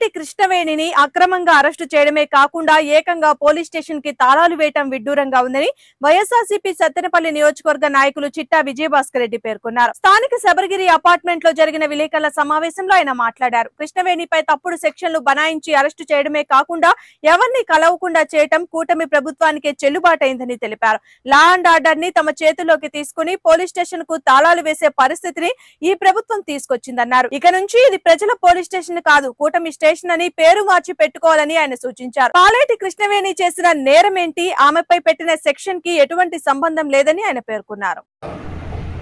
పాలేటి కృష్ణవేణిని అక్రమంగా అరెస్టు చేయడమే కాకుండా ఏకంగా పోలీస్ స్టేషన్ కి తాళాలు వేయటం విడ్డూరంగా ఉందని వైఎస్ఆర్సీపీ సత్తెనపల్లి నియోజకవర్గ నాయకులు చిట్టా విజయభాస్కర్ రెడ్డి పేర్కొన్నారు. స్థానిక శబరిగిరి అపార్ట్మెంట్ లో జరిగిన విలేకరుల సమావేశంలో ఆయన మాట్లాడారు. కృష్ణవేణిపై తప్పుడు సెక్షన్లు బనాయించి అరెస్టు చేయడమే కాకుండా ఎవరిని కలవకుండా చేయటం కూటమి ప్రభుత్వానికే చెల్లుబాటైందని తెలిపారు. లా అండ్ ఆర్డర్ ని తమ చేతుల్లోకి తీసుకుని పోలీస్ స్టేషన్ కు తాళాలు వేసే పరిస్థితిని ఈ ప్రభుత్వం తీసుకొచ్చిందన్నారు. ఇక నుంచి ఇది ప్రజల పోలీస్ స్టేషన్ కాదు, కూటమి స్టేషన్ అని పేరు మార్చి పెట్టుకోవాలని ఆయన సూచించారు. పాలేటి కృష్ణవేణి చేసిన నేరమేంటి, ఆమెపై పెట్టిన సెక్షన్ కి ఎటువంటి సంబంధం లేదని ఆయన పేర్కొన్నారు.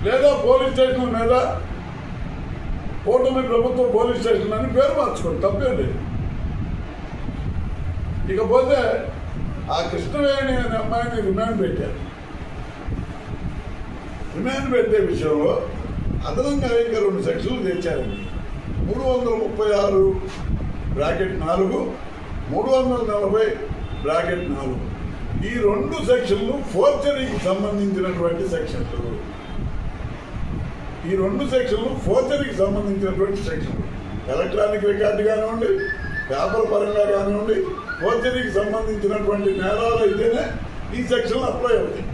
లేదా పోలీస్ స్టేషన్ మీద కూటమి ప్రభుత్వం పోలీస్ స్టేషన్ అని పేరు మార్చుకోండి, తప్పేంటి. ఇకపోతే ఆ కృష్ణవేణి అనే అమ్మాయిని రిమాండ్ పెట్టారు. రిమాండ్ పెట్టే విషయంలో అదనంగా ఇంకా 2 సెక్షన్లు తెచ్చారండి. 336(4), 340(4) ఈ 2 సెక్షన్లు ఫోర్జరీకి సంబంధించినటువంటి సెక్షన్లు. ఈ 2 సెక్షన్లు ఫోర్జరీకి సంబంధించినటువంటి సెక్షన్లు. ఎలక్ట్రానిక్ రికార్డు కానివ్వండి, పేపర్ పరంగా కానివ్వండి, ఫోర్జరీకి సంబంధించినటువంటి నేరాలు అయితేనే ఈ సెక్షన్లు అప్లై అవుతాయి.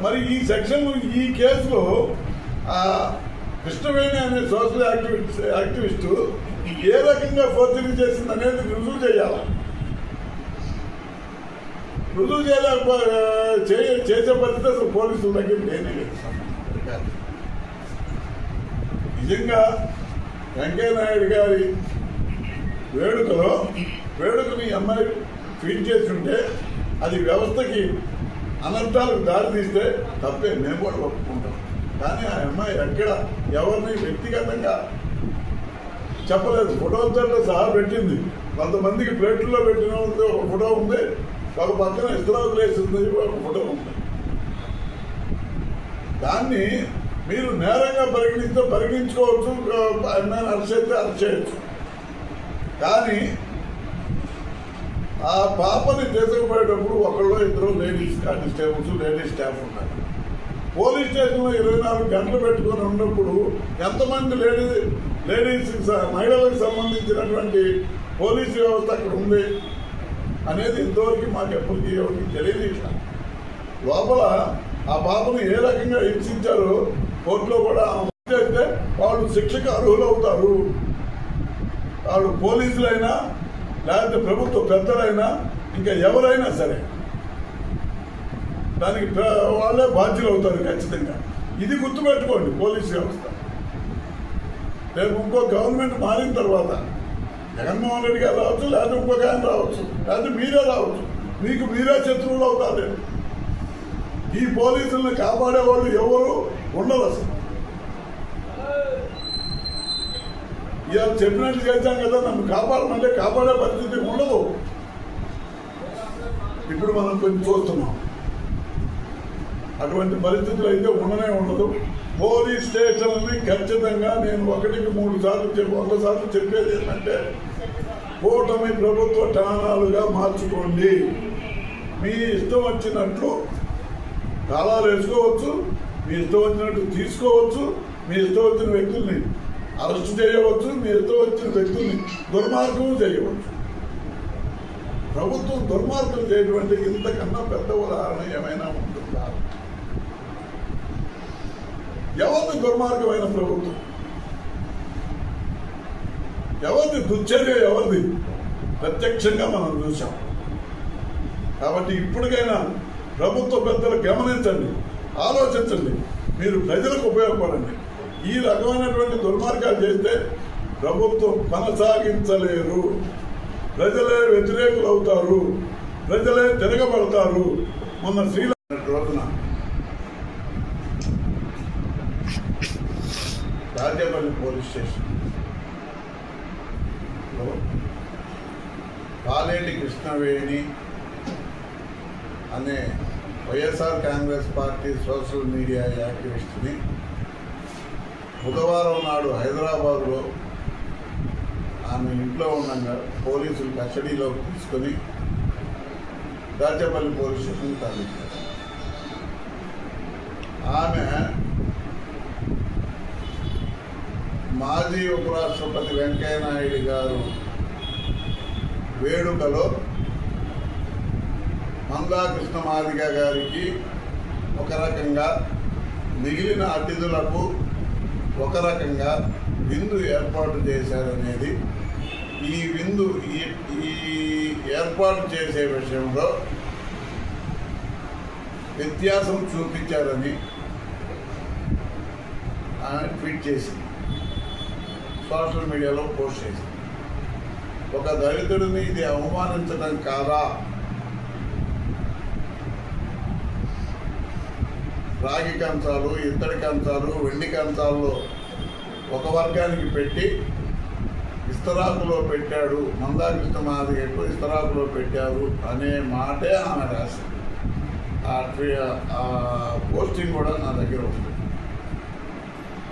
మరి ఈ సెక్షన్లు ఈ కేసులో కృష్ణవేణి అనే సోషల్ యాక్టివిస్టు ఏ రకంగా ఫోర్జరీ చేసింది అనేది రుజువు చేయాలి. రుజువు చేసే పరిస్థితి అసలు పోలీసుల దగ్గర లేనే లేదు. నిజంగా వెంకయ్యనాయుడు గారి వేడుకని అమ్మాయి ఫీడ్ చేస్తుంటే అది వ్యవస్థకి అనర్థాలకు దారితీస్తే తప్పే, మేము కూడా ఒప్పుకుంటాం. కానీ ఆ అమ్మాయి ఎక్కడ ఎవరిని వ్యక్తిగతంగా చెప్పలేదు. ఫోటోలతో సహా పెట్టింది. కొంతమందికి ప్లేట్లలో పెట్టిన ఒక ఫోటో ఉంది, ఒక పక్కన ఇస్త్రాకు వేసింది ఒక ఫోటో ఉంది. దాన్ని మీరు నేరంగా పరిగణించుకోవచ్చు, అమ్మాయిని అరెస్ట్ చేయొచ్చు. కానీ ఆ పాపని తీసుకుపోయేటప్పుడు ఒకళ్ళు 2 లేడీస్ కానిస్టేబుల్స్, లేడీస్ స్టాఫ్ ఉన్నారు. పోలీస్ స్టేషన్లో 24 గంటలు పెట్టుకొని ఉన్నప్పుడు ఎంతమంది లేడీస్ మహిళలకు సంబంధించినటువంటి పోలీసు వ్యవస్థ అక్కడ ఉంది అనేది ఇంతవరకు మాకు ఎప్పటికీ ఎవరికి తెలియదు. లోపల ఆ పాపను ఏ రకంగా హింసించారో కోర్టులో కూడా చేస్తే వాళ్ళు శిక్షకు అర్హులవుతారు. వాళ్ళు పోలీసులైనా లేకపోతే ప్రభుత్వ పెద్దలైనా ఇంకా ఎవరైనా సరే దానికి వాళ్ళే బాధ్యులు అవుతారు ఖచ్చితంగా. ఇది గుర్తుపెట్టుకోండి. పోలీస్ వ్యవస్థ రేపు ఇంకో గవర్నమెంట్ మారిన తర్వాత జగన్మోహన్ రెడ్డి గారు రావచ్చు, లేకపోతే ఇంకొక ఆయన రావచ్చు, లేకపోతే మీరే రావచ్చు. మీకు మీరే శత్రువులు అవుతారు. ఈ పోలీసులను కాపాడే వాళ్ళు ఎవరు ఉండరు. అసలు ఇవాళ చెప్పినట్లు చేశాం కదా, నన్ను కాపాడమంటే కాపాడే పరిస్థితి ఉండదు. ఇప్పుడు మనం కొంచెం చూస్తున్నాం. అటువంటి పరిస్థితులు అయితే ఉండనే ఉండదు. పోలీస్ స్టేషన్లని ఖచ్చితంగా నేను 1కి 3 సార్లు 100 సార్లు చెప్పేది ఏంటంటే కూటమి ప్రభుత్వ ఠాణాలుగా మార్చుకోండి. మీ ఇష్టం వచ్చినట్లు తాళాలు వేసుకోవచ్చు, మీ ఇష్టం వచ్చినట్టు తీసుకోవచ్చు, మీ ఇష్టం వచ్చిన వ్యక్తుల్ని అరెస్ట్ చేయవచ్చు, మీ ఇష్టం వచ్చిన వ్యక్తుల్ని దుర్మార్గం చేయవచ్చు. ప్రభుత్వం దుర్మార్గం చేయటువంటి ఇంతకన్నా పెద్ద ఉదాహరణ ఏమైనా ఉంటుందా? ఎవరిది దుర్మార్గమైన ప్రభుత్వం? ఎవరిది దుశ్చర్య? ఎవరిది? ప్రత్యక్షంగా మనం చూసాం. కాబట్టి ఇప్పటికైనా ప్రభుత్వ పెద్దలు గమనించండి, ఆలోచించండి. మీరు ప్రజలకు ఉపయోగపడండి. ఈ రకమైనటువంటి దుర్మార్గాలు చేస్తే ప్రభుత్వం కొనసాగించలేరు. ప్రజలే వ్యతిరేకులు అవుతారు, ప్రజలే తిరగబడతారు. మొన్న శ్రీలంక రోజున రాజేపల్లి పోలీస్ స్టేషన్ పాలేటి కృష్ణవేణి అనే YSR Congress party social media యాక్టివిస్ట్ని బుధవారం నాడు హైదరాబాద్లో ఆమె ఇంట్లో ఉండగా పోలీసులు కస్టడీలోకి తీసుకొని దాచేపల్లి పోలీస్ స్టేషన్ తరలించారు. ఆమె మాజీ ఉపరాష్ట్రపతి వెంకయ్య నాయుడు గారు వేడుకలో మందాకృష్ణ మాదిగ గారికి ఒక రకంగా, మిగిలిన అతిథులకు ఒక రకంగా విందు ఏర్పాటు చేశారనేది, ఈ విందు ఈ ఏర్పాటు చేసే విషయంలో వ్యత్యాసం చూపించారని ఆమె ట్వీట్ చేసింది, సోషల్ మీడియాలో పోస్ట్ చేసింది. ఒక దళితుడిని ఇది అవమానించడం కాదా? రాగి కంచాలు, ఇత్తడి కంచాలు, వెండి కంచాల్లో ఒక వర్గానికి పెట్టి ఇస్తరాకులో పెట్టాడు, మందాకృష్ణ మాదిగకు ఇస్తరాకులో పెట్టారు అనే మాటే ఆమె రాసింది. ఆ పోస్టింగ్ కూడా నా దగ్గర వస్తుంది.